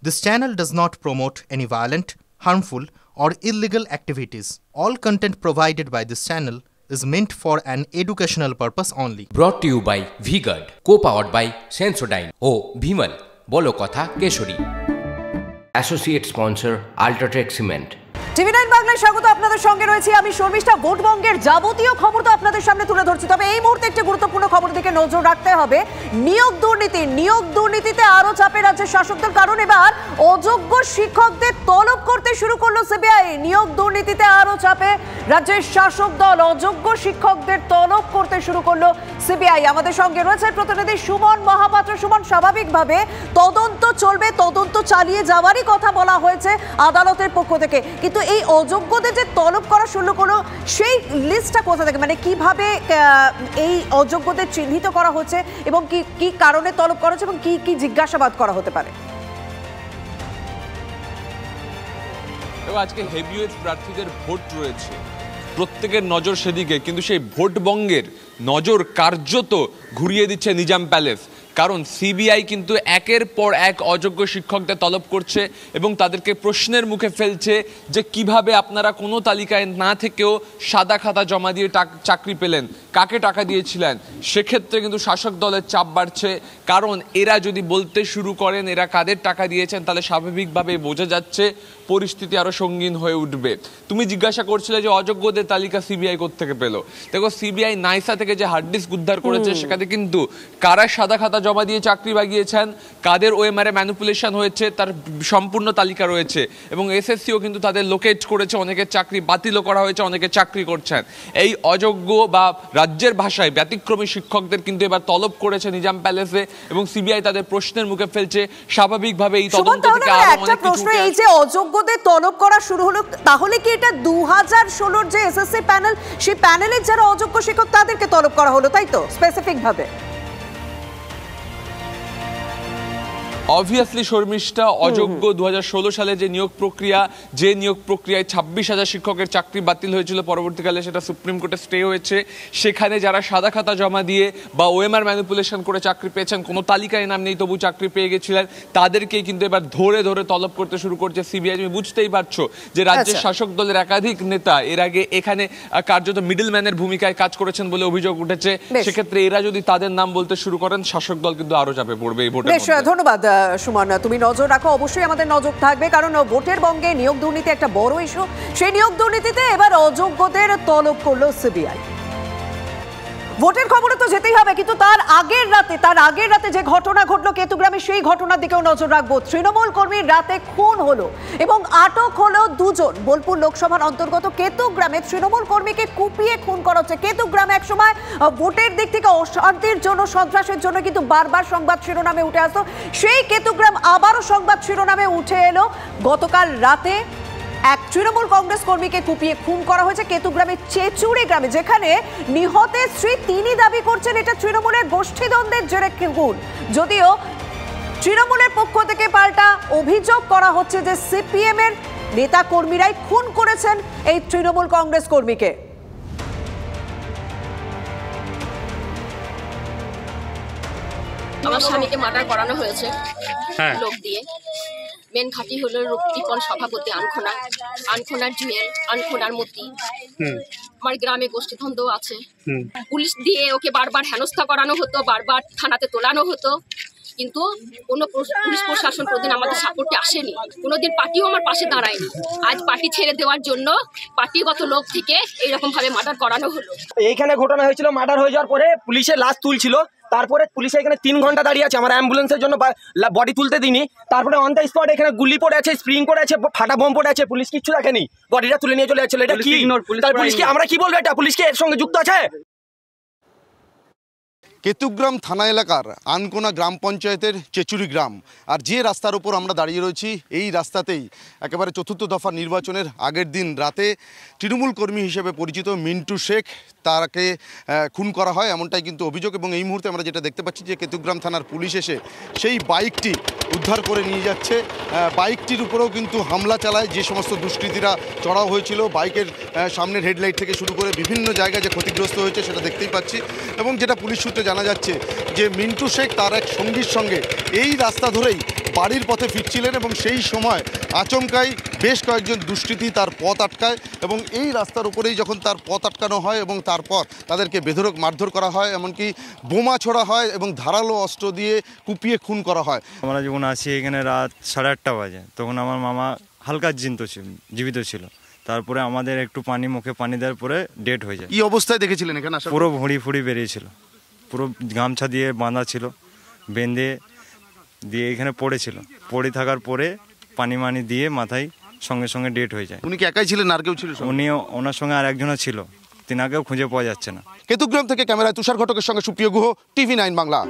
This channel does not promote any violent, harmful, or illegal activities. All content provided by this channel is meant for an educational purpose only. Brought to you by V-Guard, co-powered by Sensodyne O Bhimal, বলো কথা Keshari. Associate sponsor Ultratech Cement. টিভি9 বাংলায় স্বাগত, আপনাদের সঙ্গে রয়েছে আমি শর্মিষ্ঠা। ভোটবঙ্গের যাবতীয় খবর তো আপনাদের সামনে তুলে ধরছি, তবে এই মুহূর্তে একটি গুরুত্বপূর্ণ খবর দিকে নজর রাখতে হবে। নিয়োগ দুর্নীতিতে আরো চাপে রাজ্যের শাসকদল, কারণ এবার অযোগ্য শিক্ষকদের তলব করতে শুরু করলো সিবিআই। নিয়োগ দুর্নীতিতে আরো চাপে রাজ্যের শাসক দল, অযোগ্য শিক্ষকদের তলব করতে শুরু করলো সিবিআই। আমাদের সঙ্গে রয়েছে প্রতিনিধি সুমন মহাপাত্র। সুমন, স্বাভাবিকভাবে তদন্ত চলবে, তদন্ত চালিয়ে যাওয়ারই কথা বলা হয়েছে আদালতের পক্ষ থেকে, কিন্তু এই অযোগ্যদের যে তলব করা শুরু করলো সেই লিস্টটা কোথা থেকে, মানে কিভাবে এই অযোগ্যদের চিহ্নিত করা হচ্ছে এবং কি কারণে তলব করা হচ্ছে এবং কি জিজ্ঞাসাবাদ করা হতে পারে? আজকে হেভিওয়েট প্রার্থীদের ভোট রয়েছে, প্রত্যেকের নজর সেদিকে, কিন্তু সেই ভোটবঙ্গের নজর কার্যত ঘুরিয়ে দিচ্ছে নিজাম প্যালেস। কারণ সিবিআই কিন্তু একের পর এক অযোগ্য শিক্ষকদের তলব করছে এবং তাদেরকে প্রশ্নের মুখে ফেলছে যে কিভাবে আপনারা কোনো তালিকায় না থেকেও সাদা খাতা জমা দিয়ে চাকরি পেলেন, কাকে টাকা দিয়েছিলেন। সেক্ষেত্রে কিন্তু শাসক দলের চাপ বাড়ছে, কারণ এরা যদি বলতে শুরু করেন এরা কাদের টাকা দিয়েছেন, তাহলে স্বাভাবিকভাবে বোঝা যাচ্ছে পরিস্থিতি আরো সঙ্গীন হয়ে উঠবে। তুমি জিজ্ঞাসা করছিলে যে অযোগ্যদের তালিকা সিবিআই কোত্থেকে পেল। দেখো, সিবিআই নাইসা থেকে যে হার্ড ডিস্ক উদ্ধার করেছে সেখানে কিন্তু কারা সাদা খাতা জমা দিয়ে চাকরি বাগিয়েছেন, কাদের ওএমআরে ম্যানিপুলেশন হয়েছে তার সম্পূর্ণ তালিকা রয়েছে এবং এসএসসিও কিন্তু তাদের লোকেট করেছে, অনেকের চাকরি বাতিলও করা হয়েছে, অনেকে চাকরি করছেন। এই অযোগ্য বা রাজ্যের ভাষায় ব্যতিক্রমী শিক্ষকদের কিন্তু এবার তলব করেছে নিজাম প্যালেসে এবং সিবিআই তাদের প্রশ্নের মুখে ফেলছে। স্বাভাবিকভাবে এই তদন্ত থেকে আরো অনেক কিছু। এই যে অযোগ্যদের তলব করা শুরু হলো, তাহলে কি এটা 2016 যে এসএসসি প্যানেল, সেই প্যানেলের যারা অযোগ্য শিক্ষক তাদেরকে তলব করা হলো, তাই তো স্পেসিফিক ভাবে? অবভিয়াসলি শর্মিষ্ঠা, অযোগ্য 2016 সালে যে নিয়োগ প্রক্রিয়ায় 26,000 শিক্ষকের চাকরি বাতিল হয়েছিল, পরবর্তীকালে সেটা সুপ্রিম কোর্টে স্টে হয়েছে। সেখানে যারা সাদা খাতা জমা দিয়ে বা ওএমআর ম্যানিপুলেশন করে চাকরি পেয়েছেন, কোনো তালিকায় নাম নেই তবু চাকরি পেয়ে গেছিলেন, তাদেরকেই কিন্তু এবার ধরে তলব করতে শুরু করছে সিবিআই। তুমি বুঝতেই পারছো যে রাজ্যের শাসক দলের একাধিক নেতা এর আগে এখানে কার্যত মিডলম্যানের ভূমিকায় কাজ করেছেন বলে অভিযোগ উঠেছে। সেক্ষেত্রে এরা যদি তাদের নাম বলতে শুরু করেন, শাসক দল কিন্তু আরো চাপে পড়বে এই ভোটের মধ্যে। ধন্যবাদ সুমন, তুমি নজর রাখো, অবশ্যই আমাদের নজর থাকবে, কারণ ভোটের বঙ্গে নিয়োগ দুর্নীতি একটা বড় ইস্যু। সেই নিয়োগ দুর্নীতিতে এবার অযোগ্যদের তলব করলো সিবিআই। ভোটের খবরে তো যেতেই হবে, কিন্তু তার আগের রাতে যে ঘটনা ঘটলো কেতুগ্রামে, সেই ঘটনার দিকেও নজর রাখবো। তৃণমূল কর্মীর রাতে খুন হলো এবং আটক হলো দুজন। বোলপুর লোকসভার অন্তর্গত কেতুগ্রামে তৃণমূল কর্মীকে কুপিয়ে খুন করা হচ্ছে। কেতুগ্রামে একসময় ভোটের দিক থেকে অশান্তির জন্য, সন্ত্রাসের জন্য কিন্তু বারবার সংবাদ শিরোনামে উঠে আসতো। সেই কেতুগ্রাম আবারও সংবাদ শিরোনামে উঠে এলো। গতকাল রাতে এক তৃণমূল কংগ্রেস কর্মীকে কুপিয়ে খুন করা হয়েছে কেতুগ্রামের চেচুড়ি গ্রামে, যেখানে নিহতের স্ত্রী তিনি দাবি করছেন এটা তৃণমূলের গোষ্ঠীদ্বন্দ্বের জেরে খুন। যদিও তৃণমূলের পক্ষ থেকে পাল্টা অভিযোগ করা হচ্ছে যে সিপিএম এর নেতা কর্মীরাই খুন করেছেন এই তৃণমূল কংগ্রেস কর্মীকে। আমার স্বামীকে মার্ডার করানো হয়েছে লোক দিয়ে। মেন ঘাঁটি হলো রক্তিপন সভাপতি আনখোনার জুয়েল, আনখোনার মতি। আমার গ্রামে গোষ্ঠীদ্বন্দ্ব আছে, পুলিশ দিয়ে ওকে বারবার হেনস্থা করানো হতো, বারবার থানাতে তোলানো হতো, কিন্তু কোনো পুলিশ প্রশাসন কোনোদিন আমাদের সাপোর্টে আসেনি, কোনোদিন পার্টিও আমার পাশে দাঁড়ায়নি। আজ পার্টি ছেড়ে দেওয়ার জন্য পার্টিগত লোক থেকে এইরকম ভাবে মার্ডার করানো হলো। এইখানে ঘটনা হয়েছিল, মার্ডার হয়ে যাওয়ার পরে পুলিশের লাশ তুলছিল, তারপরে পুলিশ এখানে 3 ঘন্টা দাঁড়িয়ে আছে, আমার অ্যাম্বুলেন্সের জন্য বডি তুলতে দিনি। তারপরে অন দ্য স্পট এখানে গুলি পড়ে আছে, স্প্রিং পড়ে আছে, ফাটা বোম পড়ে আছে, পুলিশ কিচ্ছু দেখেনি, বডিটা তুলে নিয়ে চলে যাচ্ছিল। এটা কি পুলিশকে আমরা কি বলবো, এটা পুলিশকে এর সঙ্গে যুক্ত আছে? কেতুগ্রাম থানা এলাকার আনকোনা গ্রাম পঞ্চায়েতের চেচুড়ি গ্রাম, আর যে রাস্তার উপর আমরা দাঁড়িয়ে রয়েছি এই রাস্তাতেই একেবারে চতুর্থ দফা নির্বাচনের আগের দিন রাতে তৃণমূল কর্মী হিসেবে পরিচিত মিন্টু শেখ তাকে খুন করা হয়, এমনটাই কিন্তু অভিযোগ। এবং এই মুহূর্তে আমরা যেটা দেখতে পাচ্ছি যে কেতুগ্রাম থানার পুলিশ এসে সেই বাইকটি উদ্ধার করে নিয়ে যাচ্ছে। বাইকটির উপরেও কিন্তু হামলা চালায় যে সমস্ত দুষ্কৃতীরা চড়াও হয়েছিল। বাইকের সামনের হেডলাইট থেকে শুরু করে বিভিন্ন জায়গায় যে ক্ষতিগ্রস্ত হয়েছে সেটা দেখতেই পাচ্ছি। এবং যেটা পুলিশ সূত্রে জানা যাচ্ছে যে মিন্টু শেখ তার এক সঙ্গীর সঙ্গে এই রাস্তা ধরেই বাড়ির পথে ফিরছিলেন এবং সেই সময় আচমকাই বেশ কয়েকজন দুষ্কৃতী তার পথ আটকায় এবং এই রাস্তার উপরেই যখন তার পথ আটকানো হয় এবং তারপর তাদেরকে বেধড়ক মারধর করা হয়, এমনকি বোমা ছোড়া হয় এবং ধারালো অস্ত্র দিয়ে কুপিয়ে খুন করা হয়। আমরা যখন আসি এখানে রাত 8:30 বাজে, তখন আমার মামা হালকা জীবিত ছিল। তারপরে আমাদের একটু মুখে পানি দেওয়ার পরে ডেড হয়ে যায়। কি অবস্থায় দেখেছিলেন এখানে? পুরো ভুঁড়ি ফুড়ি বেরিয়েছিল, পুরো গামছা দিয়ে বাঁধা ছিল, বেঁধে দিয়ে এখানে পড়ে থাকার পরে পানি দিয়ে মাথায় সঙ্গে সঙ্গে ডেড হয়ে যায়। উনি কি একাই ছিলেন আর কেউ ছিল? ওনার সঙ্গে আর একজনও ছিল, তিনাকেও খুঁজে পাওয়া যাচ্ছে না। কেতুগ্রাম থেকে ক্যামেরায় তুষার ঘটকের সঙ্গে সুপ্রিয় গুহ, TV9 বাংলা।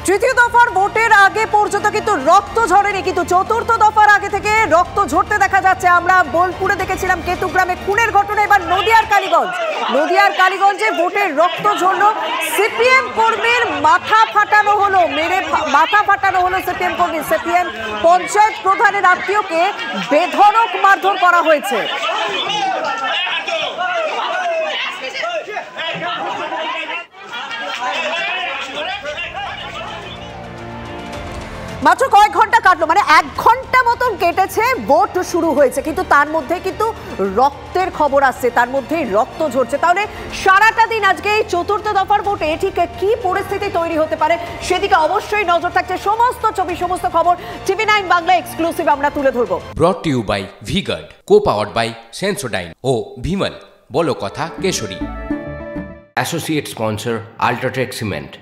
তৃতীয় দফার ভোটের আগে পর্যন্ত কিন্তু রক্ত ঝরেনি, কিন্তু চতুর্থ দফার আগে থেকে রক্ত ঝরতে দেখা যাচ্ছে। আমরা বোলপুরে দেখেছিলাম, কেতুগ্রামে খুনের ঘটনা, এবার নদিয়ার কালীগঞ্জে ভোটের রক্ত ঝরলো। সিপিএম কর্মীর মাথা ফাটানো হলো, মাথা ফাটানো হলো সিপিএম কর্মীর। সিপিএম পঞ্চায়েত প্রধানের আত্মীয়কে বেধড়ক মারধর করা হয়েছে। মাত্র কয়েক ঘন্টা কাটলো, মানে 1 ঘন্টা মতন কেটেছে, ভোট শুরু হয়েছে, কিন্তু তার মধ্যে কিন্তু রক্তের খবর আসছে, তার মধ্যেই রক্ত ঝরছে। তাহলে সারাটা দিন আজকে এই চতুর্থ দফার ভোটে ঠিক কি পরিস্থিতি তৈরি হতে পারে সেদিকে অবশ্যই নজর থাকছে। সমস্ত ছবি, সমস্ত খবর TV9 বাংলা এক্সক্লুসিভ আমরা তুলে ধরবো। Brought to you by V Guard, co powered by Sensodyne ও ভিমল, বলো কথা কেশরী। Associate sponsor UltraTech cement.